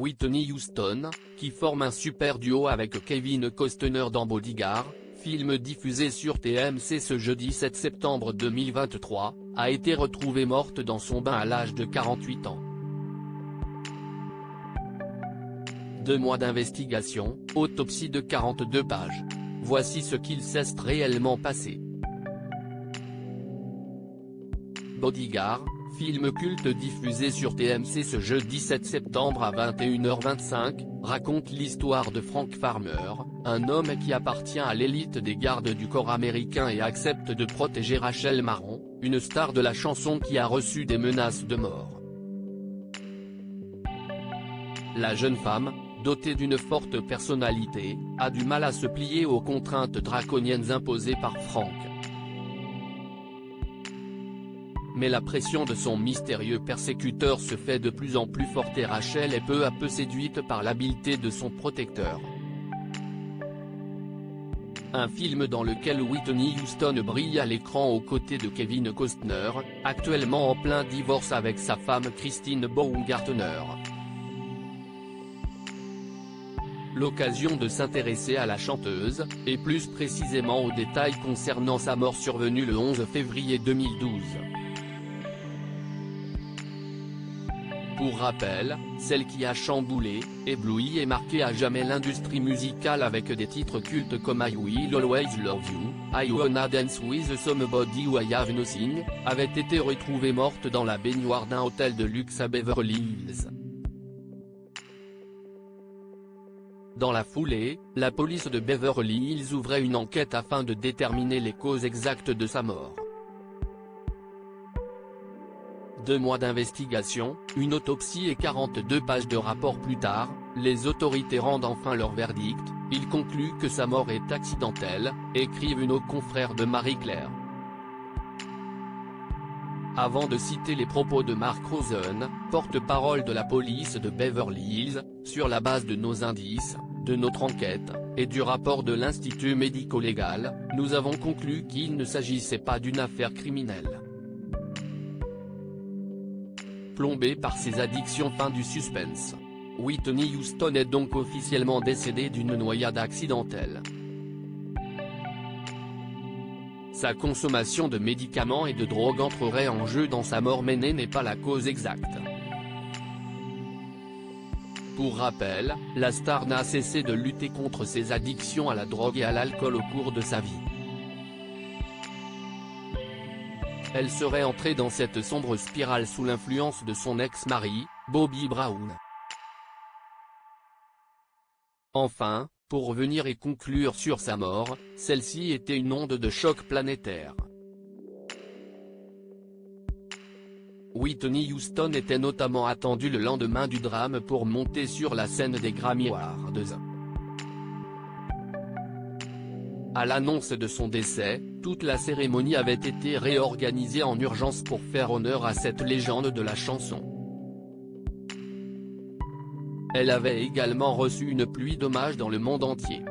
Whitney Houston, qui forme un super duo avec Kevin Costner dans Bodyguard, film diffusé sur TMC ce jeudi 7 septembre 2023, a été retrouvée morte dans son bain à l'âge de 48 ans. 2 mois d'investigation, autopsie de 42 pages. Voici ce qu'il s'est réellement passé. Bodyguard, film culte diffusé sur TMC ce jeudi 7 septembre à 21h25, raconte l'histoire de Frank Farmer, un homme qui appartient à l'élite des gardes du corps américain et accepte de protéger Rachel Marron, une star de la chanson qui a reçu des menaces de mort. La jeune femme, dotée d'une forte personnalité, a du mal à se plier aux contraintes draconiennes imposées par Frank. Mais la pression de son mystérieux persécuteur se fait de plus en plus forte et Rachel est peu à peu séduite par l'habileté de son protecteur. Un film dans lequel Whitney Houston brille à l'écran aux côtés de Kevin Costner, actuellement en plein divorce avec sa femme Christine Baumgartner. L'occasion de s'intéresser à la chanteuse, et plus précisément aux détails concernant sa mort survenue le 11 février 2012. Pour rappel, celle qui a chamboulé, ébloui et marqué à jamais l'industrie musicale avec des titres cultes comme I Will Always Love You, I Wanna Dance With Somebody ou I Have Nothing, avait été retrouvée morte dans la baignoire d'un hôtel de luxe à Beverly Hills. Dans la foulée, la police de Beverly Hills ouvrait une enquête afin de déterminer les causes exactes de sa mort. 2 mois d'investigation, une autopsie et 42 pages de rapport plus tard, les autorités rendent enfin leur verdict. Ils concluent que sa mort est accidentelle, écrivent nos confrères de Marie-Claire. Avant de citer les propos de Mark Rosen, porte-parole de la police de Beverly Hills, sur la base de nos indices, de notre enquête, et du rapport de l'Institut médico-légal, nous avons conclu qu'il ne s'agissait pas d'une affaire criminelle. Plombé par ses addictions. Fin du suspense. Whitney Houston est donc officiellement décédée d'une noyade accidentelle. Sa consommation de médicaments et de drogues entrerait en jeu dans sa mort mais n'est pas la cause exacte. Pour rappel, la star n'a cessé de lutter contre ses addictions à la drogue et à l'alcool au cours de sa vie. Elle serait entrée dans cette sombre spirale sous l'influence de son ex-mari, Bobby Brown. Enfin, pour revenir et conclure sur sa mort, celle-ci était une onde de choc planétaire. Whitney Houston était notamment attendue le lendemain du drame pour monter sur la scène des Grammy Awards. À l'annonce de son décès, toute la cérémonie avait été réorganisée en urgence pour faire honneur à cette légende de la chanson. Elle avait également reçu une pluie d'hommages dans le monde entier.